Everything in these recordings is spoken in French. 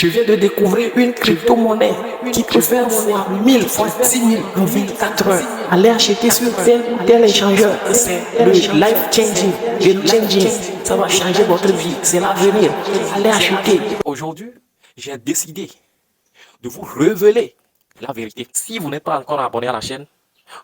Je viens de découvrir une crypto-monnaie qui peut faire fois 1000, fois 10 000 en 24 heures. Allez acheter sur tel échangeur. C'est le life changing, game changing. Ça va changer votre vie. C'est l'avenir. Allez acheter. Aujourd'hui, j'ai décidé de vous révéler la vérité. Si vous n'êtes pas encore abonné à la chaîne,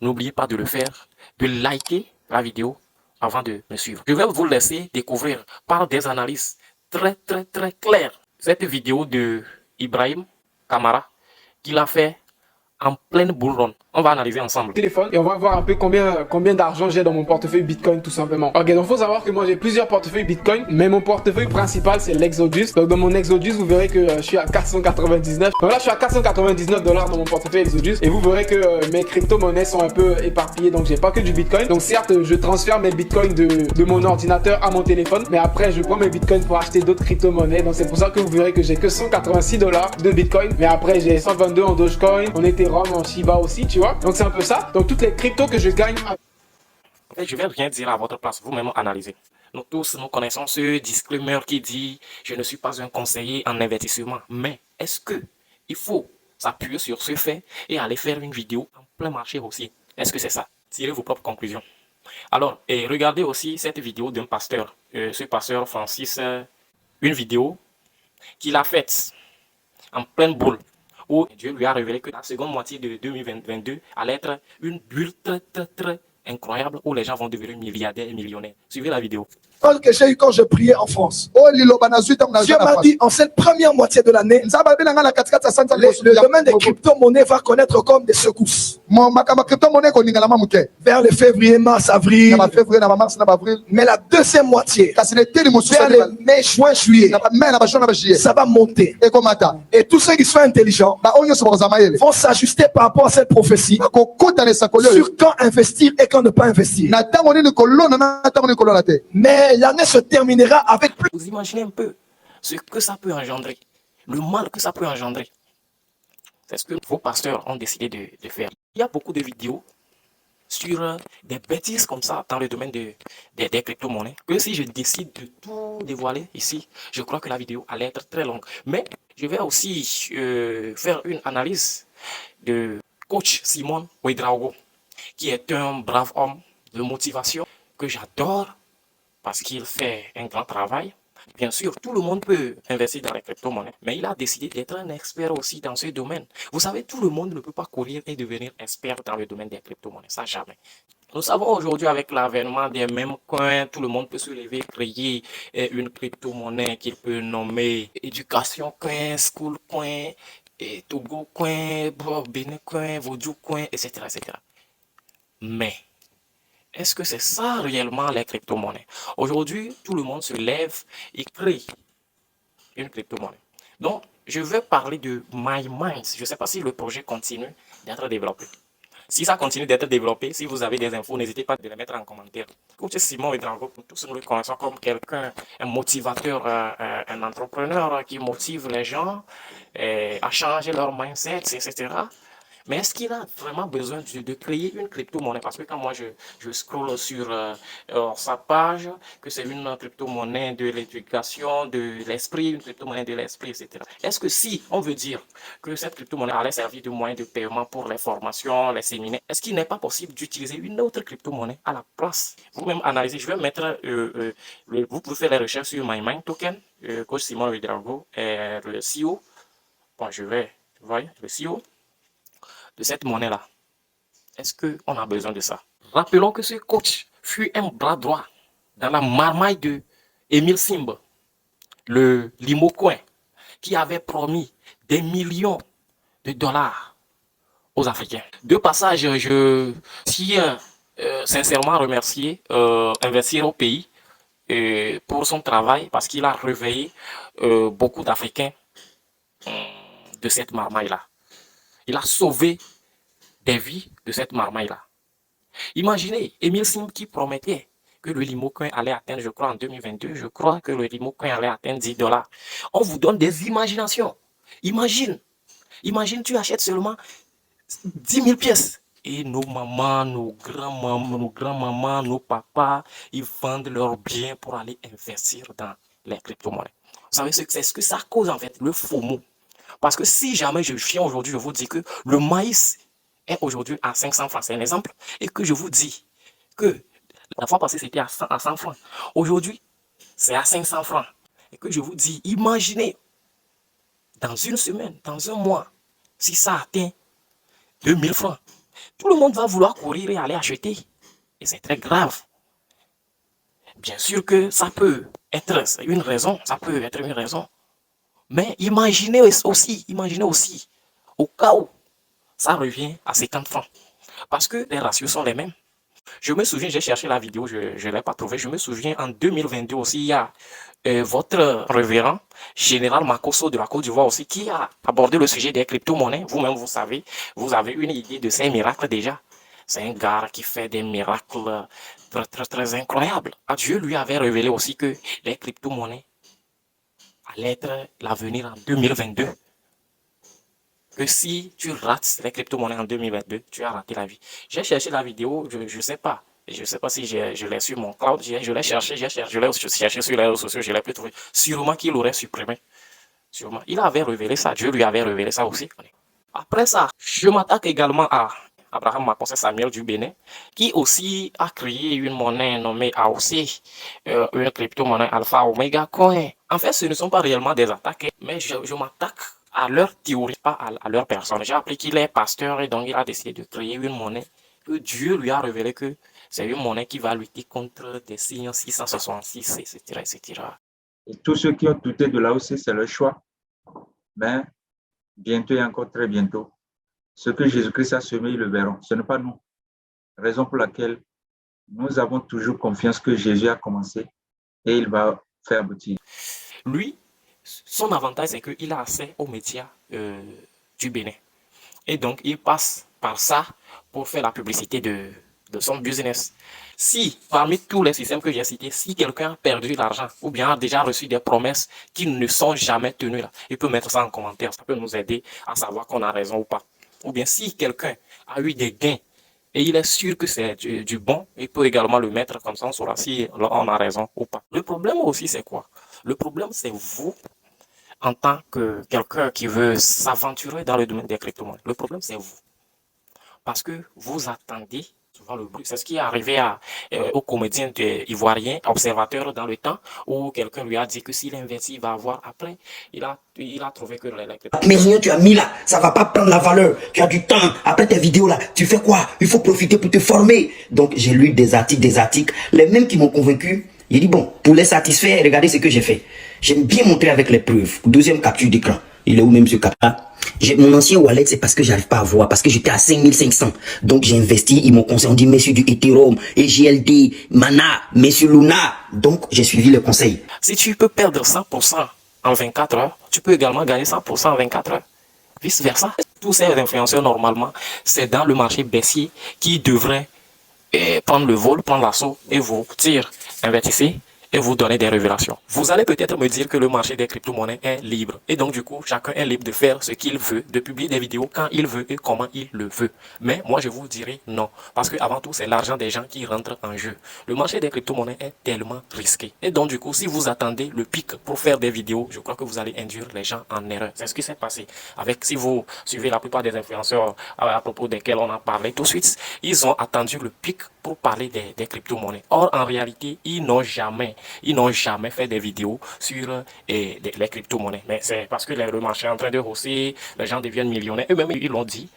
n'oubliez pas de le faire, de liker la vidéo avant de me suivre. Je vais vous laisser découvrir par des analyses très claires cette vidéo de Ibrahim Kamara qu'il a fait en pleine bull run. On va analyser ensemble. Téléphone et on va voir un peu combien d'argent j'ai dans mon portefeuille Bitcoin tout simplement. Ok, donc faut savoir que moi j'ai plusieurs portefeuilles Bitcoin, mais mon portefeuille principal c'est l'Exodus. Donc dans mon Exodus vous verrez que je suis à 499. Donc là je suis à 499 $ dans mon portefeuille Exodus et vous verrez que mes crypto-monnaies sont un peu éparpillées, donc j'ai pas que du Bitcoin. Donc certes je transfère mes Bitcoins de mon ordinateur à mon téléphone, mais après je prends mes Bitcoins pour acheter d'autres crypto-monnaies. Donc c'est pour ça que vous verrez que j'ai que 186 $ de Bitcoin, mais après j'ai 122 en Dogecoin, en Ethereum, en Shiba aussi, tu vois. Donc c'est un peu ça. Donc toutes les cryptos que je gagne. En fait, je vais rien dire à votre place, vous-même analysez. Nous tous, nous connaissons ce disclaimer qui dit « Je ne suis pas un conseiller en investissement ». Mais est-ce que il faut s'appuyer sur ce fait et aller faire une vidéo en plein marché aussi? Est-ce que c'est ça? Tirez vos propres conclusions. Alors, et regardez aussi cette vidéo d'un pasteur, ce pasteur Francis, une vidéo qu'il a faite en pleine boule, où Dieu lui a révélé que la seconde moitié de 2022 allait être une bulle très incroyable où les gens vont devenir milliardaires et millionnaires. Suivez la vidéo. Que j'ai eu quand je priais en France. Dieu m'a dit en cette première moitié de l'année, le domaine des crypto-monnaies va connaître comme des secousses. Vers le février, mars, avril. Mais la deuxième moitié, vers le mai, juin, juillet, ça va monter. Et tous ceux qui sont intelligents vont s'ajuster par rapport à cette prophétie sur quand investir et quand ne pas investir. Mais l'année se terminera avec plus. Vous imaginez un peu ce que ça peut engendrer, le mal que ça peut engendrer. C'est ce que vos pasteurs ont décidé de faire. Il y a beaucoup de vidéos sur des bêtises comme ça dans le domaine des crypto-monnaies, que si je décide de tout dévoiler ici, je crois que la vidéo allait être très longue. Mais je vais aussi faire une analyse de coach Simon Ouedraogo, qui est un brave homme de motivation que j'adore parce qu'il fait un grand travail. Bien sûr, tout le monde peut investir dans les crypto-monnaies, mais il a décidé d'être un expert aussi dans ce domaine. Vous savez, tout le monde ne peut pas courir et devenir expert dans le domaine des crypto-monnaies, ça jamais. Nous savons aujourd'hui avec l'avènement des mêmes coins, tout le monde peut se lever, créer une crypto-monnaie qu'il peut nommer Éducation Coin, School Coin, Togo Coin, Benin Coin, Vodou Coin, etc., etc. Mais est-ce que c'est ça réellement les crypto-monnaies? Aujourd'hui, tout le monde se lève et crée une crypto-monnaie. Donc, je vais parler de MyMinds. Je ne sais pas si le projet continue d'être développé. Si ça continue d'être développé, si vous avez des infos, n'hésitez pas à les mettre en commentaire. Coach Simon Ouedraogo, tous nous le connaissons comme quelqu'un, un motivateur, un entrepreneur qui motive les gens à changer leur mindset, etc. Mais est-ce qu'il a vraiment besoin de créer une crypto-monnaie? Parce que quand moi je scrolle sur sa page, que c'est une crypto-monnaie de l'éducation, de l'esprit, une crypto-monnaie de l'esprit, etc. Est-ce que si on veut dire que cette crypto-monnaie allait servir de moyen de paiement pour les formations, les séminaires, est-ce qu'il n'est pas possible d'utiliser une autre crypto-monnaie à la place? Vous-même analysez, je vais mettre, vous pouvez faire les recherches sur MyMind Token, coach Simon Ouedraogo est le CEO. Bon, vous voyez, le CEO de cette monnaie-là. Est-ce qu'on a besoin de ça? Rappelons que ce coach fut un bras droit dans la marmaille de Emile Simba, le Limocoin, qui avait promis des millions de dollars aux Africains. De passage, je tiens sincèrement à remercier Investir au pays pour son travail parce qu'il a réveillé beaucoup d'Africains de cette marmaille-là. Il a sauvé des vies de cette marmaille-là. Imaginez, Emile Simba qui promettait que le Limocoin allait atteindre, je crois en 2022, je crois que le Limocoin allait atteindre 10 $. On vous donne des imaginations. Imagine, tu achètes seulement 10 000 pièces. Et nos mamans, nos grands-mamans, nos papas, ils vendent leurs biens pour aller investir dans les crypto-monnaies. savez ce que c'est? Ce que ça cause en fait, le FOMO. Parce que si jamais je viens aujourd'hui, je vous dis que le maïs est aujourd'hui à 500 francs, c'est un exemple, et que je vous dis que la fois passée c'était à 100 francs, aujourd'hui c'est à 500 francs, et que je vous dis, imaginez, dans une semaine, dans un mois, si ça atteint 2000 francs, tout le monde va vouloir courir et aller acheter. Et c'est très grave. Bien sûr que ça peut être une raison, ça peut être une raison. Mais imaginez aussi, au cas où ça revient à 50 francs. Parce que les ratios sont les mêmes. Je me souviens, j'ai cherché la vidéo, je ne l'ai pas trouvée. Je me souviens en 2022 aussi, il y a votre révérend, général Makosso de la Côte d'Ivoire aussi, qui a abordé le sujet des crypto-monnaies. Vous-même, vous savez, vous avez une idée de ces miracles déjà. C'est un gars qui fait des miracles très incroyables. Dieu lui avait révélé aussi que les crypto-monnaies allaient être l'avenir en 2022. Que si tu rates les crypto-monnaies en 2022, tu as raté la vie. J'ai cherché la vidéo, je ne sais pas. Je ne sais pas si je l'ai sur mon cloud, je l'ai cherché, je l'ai cherché sur les réseaux sociaux, je l'ai plus trouvé. Sûrement qu'il l'aurait supprimé. Sûrement. Il avait révélé ça, Dieu lui avait révélé ça aussi. Après ça, je m'attaque également à Abraham Makonse Samuel du Bénin, qui aussi a créé une monnaie nommée AOC, une crypto-monnaie Alpha Omega Coin. En fait, ce ne sont pas réellement des attaques, mais je m'attaque à leur théorie, pas à leur personne. J'ai appris qu'il est pasteur et donc il a décidé de créer une monnaie que Dieu lui a révélé que c'est une monnaie qui va lutter contre des signes 666, etc., etc. Et tous ceux qui ont douté de l'AOC, c'est leur choix. Mais bientôt et encore très bientôt, ce que Jésus-Christ a semé, ils le verront. Ce n'est pas nous. Raison pour laquelle nous avons toujours confiance que Jésus a commencé et il va faire aboutir. Lui, son avantage, c'est qu'il a accès aux médias du Bénin. Et donc, il passe par ça pour faire la publicité de son business. Si, parmi tous les systèmes que j'ai cités, si quelqu'un a perdu l'argent ou bien a déjà reçu des promesses qui ne sont jamais tenues, là, il peut mettre ça en commentaire. Ça peut nous aider à savoir qu'on a raison ou pas. Ou bien si quelqu'un a eu des gains et il est sûr que c'est du bon, il peut également le mettre comme ça, on saura si on a raison ou pas. Le problème aussi, c'est quoi? Le problème, c'est vous, en tant que quelqu'un qui veut s'aventurer dans le domaine des crypto-monnaies. Le problème, c'est vous. Parce que vous attendez souvent le bruit. C'est ce qui est arrivé au comédien ivoirien, observateur dans le temps, où quelqu'un lui a dit que s'il investit, il va avoir après. Il a trouvé que les Mais tu as mis là, ça va pas prendre la valeur. Tu as du temps. Après tes vidéos là, tu fais quoi? Il faut profiter pour te former. Donc j'ai lu des articles, les mêmes qui m'ont convaincu. J'ai dit bon, pour les satisfaire, regardez ce que j'ai fait. J'aime bien montrer avec les preuves. Deuxième capture d'écran. Il est où même ce capture? Mon ancien wallet, c'est parce que j'arrive pas à voir, parce que j'étais à 5500. Donc j'ai investi, ils m'ont conseillé, on dit mais sur du Ethereum, EGLD, Mana, mais sur Luna. Donc j'ai suivi le conseil. Si tu peux perdre 100% en 24 heures, tu peux également gagner 100% en 24 heures. Vice versa. Tous ces influenceurs, normalement, c'est dans le marché baissier qui devraient prendre le vol, prendre l'assaut et vous dire, investissez et vous donner des révélations. Vous allez peut-être me dire que le marché des crypto-monnaies est libre. Et donc, du coup, chacun est libre de faire ce qu'il veut, de publier des vidéos quand il veut et comment il le veut. Mais moi, je vous dirais non. Parce que avant tout, c'est l'argent des gens qui rentre en jeu. Le marché des crypto-monnaies est tellement risqué. Et donc, du coup, si vous attendez le pic pour faire des vidéos, je crois que vous allez induire les gens en erreur. C'est ce qui s'est passé. Si vous suivez la plupart des influenceurs à propos desquels on a parlé tout de suite, ils ont attendu le pic pour parler des crypto-monnaies. Or, en réalité, ils n'ont jamais fait des vidéos sur les crypto-monnaies. Mais c'est parce que le marché est en train de hausser, les gens deviennent millionnaires. Eux-mêmes, ils l'ont dit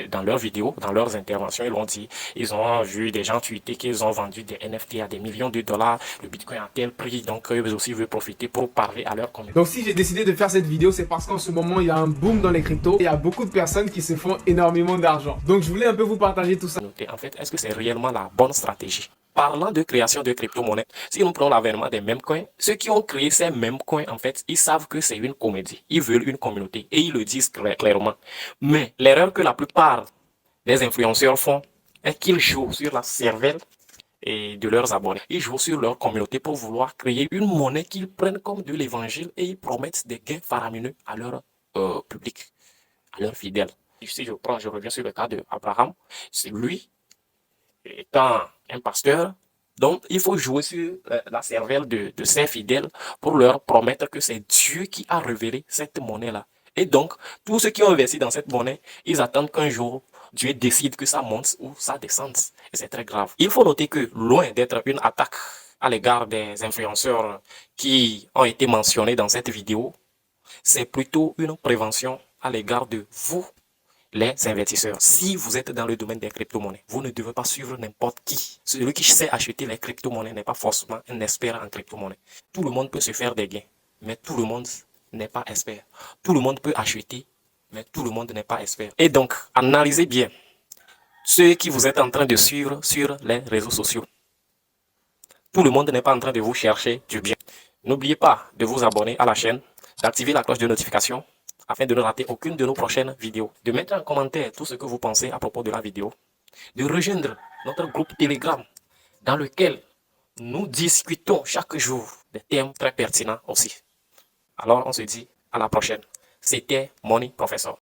dans leurs vidéos, dans leurs interventions, ils l'ont dit. Ils ont vu des gens tweeter qu'ils ont vendu des NFT à des millions de dollars, le Bitcoin à tel prix, donc eux aussi veulent profiter pour parler à leur communauté. Donc si j'ai décidé de faire cette vidéo, c'est parce qu'en ce moment, il y a un boom dans les cryptos. Il y a beaucoup de personnes qui se font énormément d'argent. Donc je voulais un peu vous partager tout ça. En fait, est-ce que c'est réellement la bonne stratégie? Parlant de création de crypto-monnaies, si nous prenons l'avènement des mêmes coins, ceux qui ont créé ces mêmes coins, en fait, ils savent que c'est une comédie. Ils veulent une communauté et ils le disent clairement. Mais l'erreur que la plupart des influenceurs font est qu'ils jouent sur la cervelle et de leurs abonnés. Ils jouent sur leur communauté pour vouloir créer une monnaie qu'ils prennent comme de l'évangile et ils promettent des gains faramineux à leur public, à leurs fidèles. Si je reviens sur le cas d'Abraham, c'est lui, étant un pasteur, Donc, il faut jouer sur la cervelle de ses fidèles pour leur promettre que c'est Dieu qui a révélé cette monnaie-là. Et donc, tous ceux qui ont investi dans cette monnaie, ils attendent qu'un jour, Dieu décide que ça monte ou ça descende. Et c'est très grave. Il faut noter que, loin d'être une attaque à l'égard des influenceurs qui ont été mentionnés dans cette vidéo, c'est plutôt une prévention à l'égard de vous, les investisseurs. Si vous êtes dans le domaine des crypto-monnaies, vous ne devez pas suivre n'importe qui. Celui qui sait acheter les crypto-monnaies n'est pas forcément un expert en crypto-monnaies. Tout le monde peut se faire des gains, mais tout le monde n'est pas expert. Tout le monde peut acheter, mais tout le monde n'est pas expert. Et donc, analysez bien ceux qui vous êtes en train de suivre sur les réseaux sociaux. Tout le monde n'est pas en train de vous chercher du bien. N'oubliez pas de vous abonner à la chaîne, d'activer la cloche de notification afin de ne rater aucune de nos prochaines vidéos. De mettre en commentaire tout ce que vous pensez à propos de la vidéo. De rejoindre notre groupe Telegram dans lequel nous discutons chaque jour des thèmes très pertinents aussi. Alors on se dit à la prochaine. C'était Money Professor.